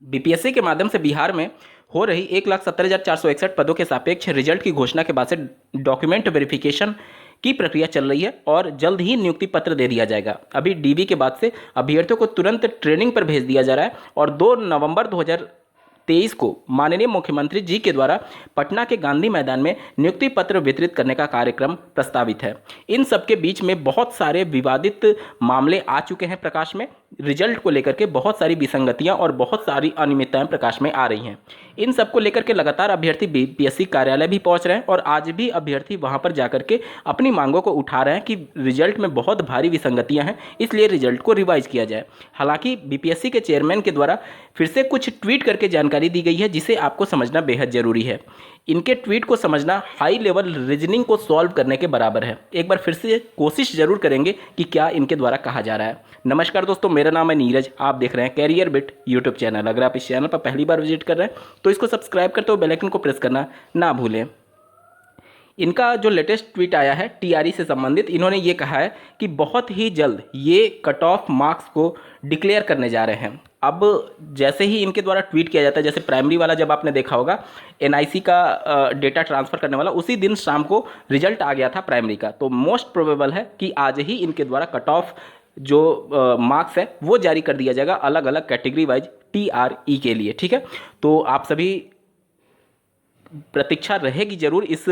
BPSC के माध्यम से बिहार में हो रही 1,70,461 पदों के सापेक्ष रिजल्ट की घोषणा के बाद से डॉक्यूमेंट वेरिफिकेशन की प्रक्रिया चल रही है और जल्द ही नियुक्ति पत्र दे दिया जाएगा। अभी डीबी के बाद से अभ्यर्थियों को तुरंत ट्रेनिंग पर भेज दिया जा रहा है और 2 नवंबर 2023 को माननीय मुख्यमंत्री जी के द्वारा पटना के गांधी मैदान में नियुक्ति पत्र वितरित करने का कार्यक्रम प्रस्तावित है। इन सबके बीच में बहुत सारे विवादित मामले आ चुके हैं प्रकाश में। रिजल्ट को लेकर के बहुत सारी विसंगतियां और बहुत सारी अनियमितताएं प्रकाश में आ रही हैं। इन सब को लेकर के लगातार अभ्यर्थी बीपीएससी कार्यालय भी पहुंच रहे हैं और आज भी अभ्यर्थी वहां पर जाकर के अपनी मांगों को उठा रहे हैं कि रिजल्ट में बहुत भारी विसंगतियां हैं, इसलिए रिजल्ट को रिवाइज किया जाए। हालांकि बीपीएससी के चेयरमैन के द्वारा फिर से कुछ ट्वीट करके जानकारी दी गई है जिसे आपको समझना बेहद जरूरी है। इनके ट्वीट को समझना हाई लेवल रीजनिंग को सॉल्व करने के बराबर है। एक बार फिर से कोशिश जरूर करेंगे कि क्या इनके द्वारा कहा जा रहा है। नमस्कार दोस्तों, मेरा नाम है नीरज, आप देख रहे हैं कैरियर बिट यूट्यूब चैनल। अगर आप इस चैनल पर पहली बार विजिट कर रहे हैं तो इसको सब्सक्राइब करते हुए बेल आइकन को प्रेस करना ना भूलें। इनका जो लेटेस्ट ट्वीट आया है टीआरई से संबंधित, इन्होंने ये कहा है कि बहुत ही जल्द ये कट ऑफ मार्क्स को डिक्लेयर करने जा रहे हैं। अब जैसे ही इनके द्वारा ट्वीट किया जाता है, जैसे प्राइमरी वाला जब आपने देखा होगा एनआईसी का डेटा ट्रांसफ़र करने वाला, उसी दिन शाम को रिजल्ट आ गया था प्राइमरी का, तो मोस्ट प्रोबेबल है कि आज ही इनके द्वारा कट ऑफ जो मार्क्स है वो जारी कर दिया जाएगा अलग अलग कैटेगरी वाइज टीआरई के लिए। ठीक है, तो आप सभी प्रतीक्षा रहेगी जरूर इस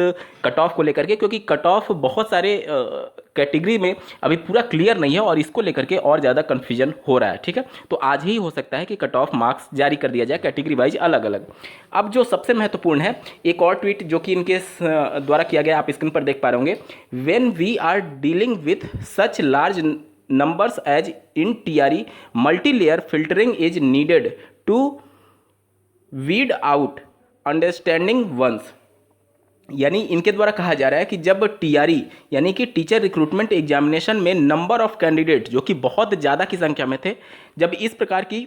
कट ऑफ को लेकर के, क्योंकि कट ऑफ बहुत सारे कैटेगरी में अभी पूरा क्लियर नहीं है और इसको लेकर के और ज़्यादा कन्फ्यूजन हो रहा है। ठीक है, तो आज ही हो सकता है कि कट ऑफ मार्क्स जारी कर दिया जाए कैटेगरी वाइज अलग अलग। अब जो सबसे महत्वपूर्ण है, एक और ट्वीट जो कि इनके द्वारा किया गया, आप स्क्रीन पर देख पा रहे होंगे। When we are dealing with such large numbers as in TRE, multi-layer filtering is needed to weed out understanding ones। यानी इनके द्वारा कहा जा रहा है कि जब टीआरई यानी कि टीचर रिक्रूटमेंट एग्जामिनेशन में नंबर ऑफ कैंडिडेट जो कि बहुत ज़्यादा की संख्या में थे, जब इस प्रकार की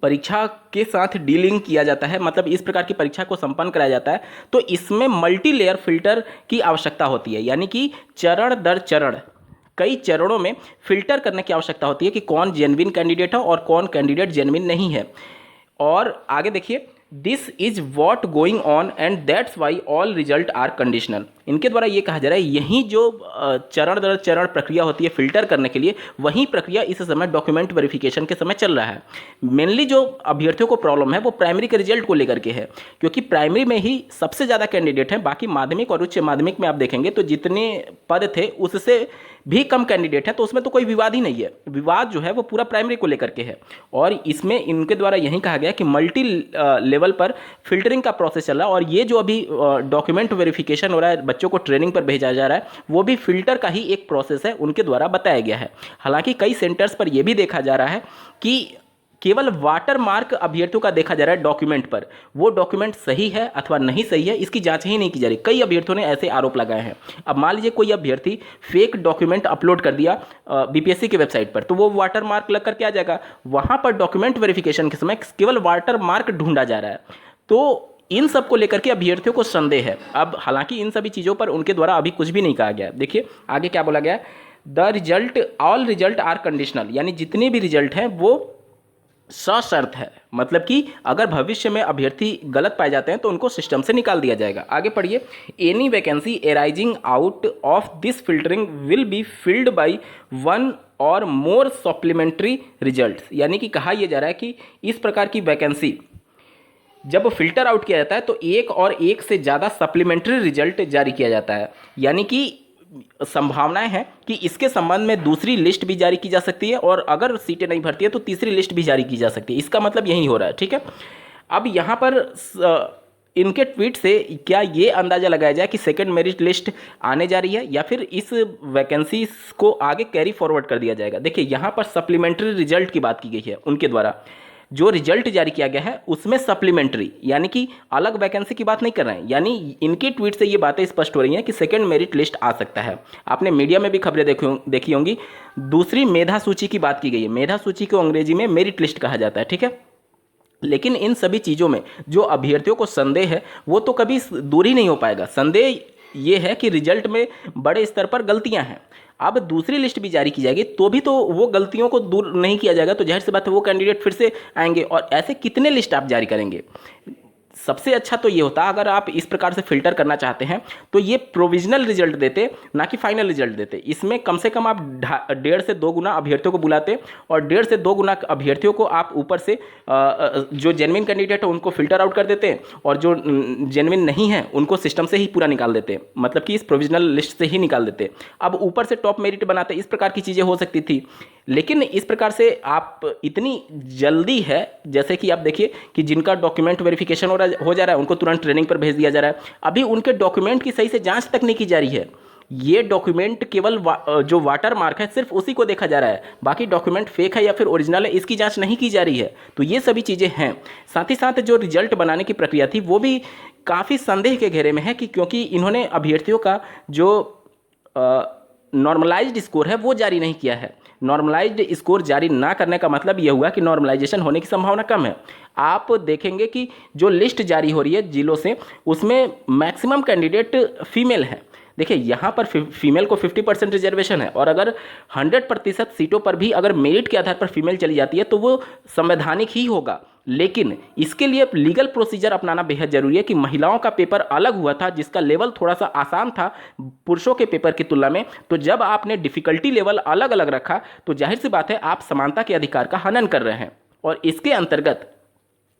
परीक्षा के साथ डीलिंग किया जाता है, मतलब इस प्रकार की परीक्षा को संपन्न कराया जाता है, तो इसमें मल्टी लेयर फिल्टर की आवश्यकता होती है। यानी कि चरण दर चरण कई चरणों में फिल्टर करने की आवश्यकता होती है कि कौन जेन्युइन कैंडिडेट है और कौन कैंडिडेट जेन्युइन नहीं है। और आगे देखिए, this is what going on and that's why all result are conditional. इनके द्वारा ये कहा जा रहा है यही जो चरण दर चरण प्रक्रिया होती है फिल्टर करने के लिए, वही प्रक्रिया इस समय डॉक्यूमेंट वेरिफिकेशन के समय चल रहा है। मेनली जो अभ्यर्थियों को प्रॉब्लम है वो प्राइमरी के रिजल्ट को लेकर के है, क्योंकि प्राइमरी में ही सबसे ज़्यादा कैंडिडेट हैं। बाकी माध्यमिक और उच्च माध्यमिक में आप देखेंगे तो जितने पद थे उससे भी कम कैंडिडेट हैं, तो उसमें तो कोई विवाद ही नहीं है। विवाद जो है वो पूरा प्राइमरी को लेकर के है और इसमें इनके द्वारा यही कहा गया कि मल्टी लेवल पर फिल्टरिंग का प्रोसेस चल रहा है और ये जो अभी डॉक्यूमेंट वेरिफिकेशन हो रहा है, बच्चों को ट्रेनिंग पर भेजा जा रहा है, वो भी फिल्टर का ही एक प्रोसेस है, उनके द्वारा बताया गया है। हालांकि कई सेंटर्स पर यह भी देखा जा रहा है कि केवल वाटर मार्क अभ्यर्थियों का देखा जा रहा है डॉक्यूमेंट पर, वो डॉक्यूमेंट सही है अथवा नहीं सही है इसकी जांच ही नहीं की जा रही। कई अभ्यर्थियों ने ऐसे आरोप लगाए हैं। अब मान लीजिए कोई अभ्यर्थी फेक डॉक्यूमेंट अपलोड कर दिया बीपीएससी की वेबसाइट पर, तो वो वाटर मार्क लग करके आ जाएगा। वहां पर डॉक्यूमेंट वेरिफिकेशन के समय केवल वाटर मार्क ढूंढा जा रहा है, तो इन सब को लेकर के अभ्यर्थियों को संदेह है। अब हालांकि इन सभी चीज़ों पर उनके द्वारा अभी कुछ भी नहीं कहा गया। देखिए आगे क्या बोला गया, the result all result are conditional, यानी जितने भी रिजल्ट हैं वो सशर्त है, मतलब कि अगर भविष्य में अभ्यर्थी गलत पाए जाते हैं तो उनको सिस्टम से निकाल दिया जाएगा। आगे पढ़िए, any vacancy arising out of this filtering will be filled by one और मोर सप्लीमेंट्री रिजल्ट्स। यानी कि कहा यह जा रहा है कि इस प्रकार की वैकेंसी जब फिल्टर आउट किया जाता है तो एक और एक से ज़्यादा सप्लीमेंट्री रिजल्ट जारी किया जाता है। यानी कि संभावनाएं हैं कि इसके संबंध में दूसरी लिस्ट भी जारी की जा सकती है और अगर सीटें नहीं भरती है तो तीसरी लिस्ट भी जारी की जा सकती है। इसका मतलब यही हो रहा है। ठीक है, अब यहाँ पर इनके ट्वीट से क्या ये अंदाज़ा लगाया जाए कि सेकंड मेरिट लिस्ट आने जा रही है या फिर इस वैकेंसी को आगे कैरी फॉरवर्ड कर दिया जाएगा। देखिए यहाँ पर सप्लीमेंट्री रिजल्ट की बात की गई है उनके द्वारा। जो रिजल्ट जारी किया गया है उसमें सप्लीमेंट्री यानी कि अलग वैकेंसी की बात नहीं कर रहे हैं। यानी इनके ट्वीट से ये बातें स्पष्ट हो रही हैं कि सेकंड मेरिट लिस्ट आ सकता है। आपने मीडिया में भी खबरें देखी होंगी। दूसरी मेधा सूची की बात की गई है। मेधा सूची को अंग्रेजी में मेरिट लिस्ट कहा जाता है। ठीक है, लेकिन इन सभी चीज़ों में जो अभ्यर्थियों को संदेह है वो तो कभी दूर ही नहीं हो पाएगा। संदेह ये है कि रिजल्ट में बड़े स्तर पर गलतियां हैं। अब दूसरी लिस्ट भी जारी की जाएगी तो भी तो वो गलतियों को दूर नहीं किया जाएगा, तो जाहिर सी बात है वो कैंडिडेट फिर से आएंगे। और ऐसे कितने लिस्ट आप जारी करेंगे? सबसे अच्छा तो ये होता, अगर आप इस प्रकार से फिल्टर करना चाहते हैं तो ये प्रोविजनल रिजल्ट देते, ना कि फाइनल रिजल्ट देते। इसमें कम से कम आप 1.5 से 2 गुना अभ्यर्थियों को बुलाते और 1.5 से 2 गुना अभ्यर्थियों को आप ऊपर से जो जेन्युइन कैंडिडेट है उनको फिल्टर आउट कर देते और जो जेन्युइन नहीं है उनको सिस्टम से ही पूरा निकाल देते, मतलब कि इस प्रोविजनल लिस्ट से ही निकाल देते। अब ऊपर से टॉप मेरिट बनाते, इस प्रकार की चीज़ें हो सकती थी। लेकिन इस प्रकार से आप इतनी जल्दी है, जैसे कि आप देखिए कि जिनका डॉक्यूमेंट वेरिफिकेशन हो जा रहा है उनको तुरंत ट्रेनिंग पर भेज दिया जा रहा है, अभी उनके डॉक्यूमेंट की सही से जांच तक नहीं की जा रही है। ये डॉक्यूमेंट केवल जो वाटर मार्क है सिर्फ उसी को देखा जा रहा है, बाकी डॉक्यूमेंट फेक है या फिर ओरिजिनल है इसकी जांच नहीं की जा रही है। तो ये सभी चीज़ें हैं। साथ ही साथ जो रिजल्ट बनाने की प्रक्रिया थी वो भी काफ़ी संदेह के घेरे में है, कि क्योंकि इन्होंने अभ्यर्थियों का जो नॉर्मलाइज्ड स्कोर है वो जारी नहीं किया है। नॉर्मलाइज्ड स्कोर जारी ना करने का मतलब यह हुआ कि नॉर्मलाइजेशन होने की संभावना कम है। आप देखेंगे कि जो लिस्ट जारी हो रही है जिलों से, उसमें मैक्सिमम कैंडिडेट फीमेल है। देखिए यहाँ पर फीमेल को 50% रिजर्वेशन है, और अगर 100% सीटों पर भी अगर मेरिट के आधार पर फीमेल चली जाती है तो वो संवैधानिक ही होगा। लेकिन इसके लिए लीगल प्रोसीजर अपनाना बेहद जरूरी है कि महिलाओं का पेपर अलग हुआ था जिसका लेवल थोड़ा सा आसान था पुरुषों के पेपर की तुलना में। तो जब आपने डिफिकल्टी लेवल अलग अलग रखा तो जाहिर सी बात है आप समानता के अधिकार का हनन कर रहे हैं, और इसके अंतर्गत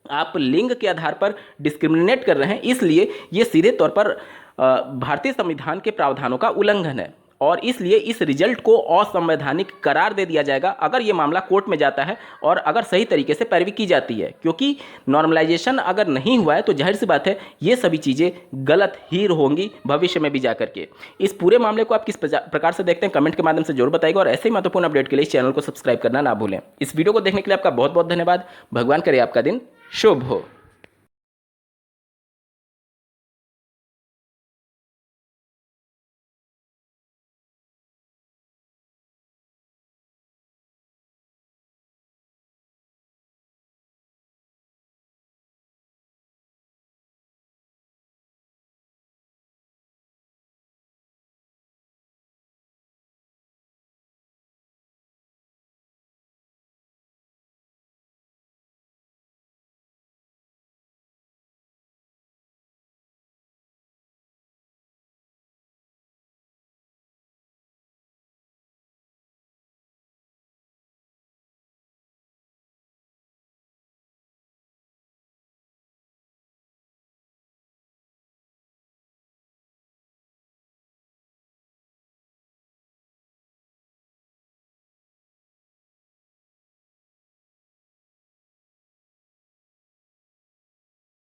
आप लिंग के आधार पर डिस्क्रिमिनेट कर रहे हैं। इसलिए ये सीधे तौर पर भारतीय संविधान के प्रावधानों का उल्लंघन है, और इसलिए इस रिजल्ट को असंवैधानिक करार दे दिया जाएगा अगर ये मामला कोर्ट में जाता है और अगर सही तरीके से पैरवी की जाती है। क्योंकि नॉर्मलाइजेशन अगर नहीं हुआ है तो जाहिर सी बात है ये सभी चीज़ें गलत ही होंगी भविष्य में भी जा करके। इस पूरे मामले को आप किस प्रकार से देखते हैं कमेंट के माध्यम से जरूर बताइएगा, और ऐसे ही महत्वपूर्ण अपडेट के लिए इस चैनल को सब्सक्राइब करना ना भूलें। इस वीडियो को देखने के लिए आपका बहुत बहुत धन्यवाद। भगवान करे आपका दिन शुभ हो।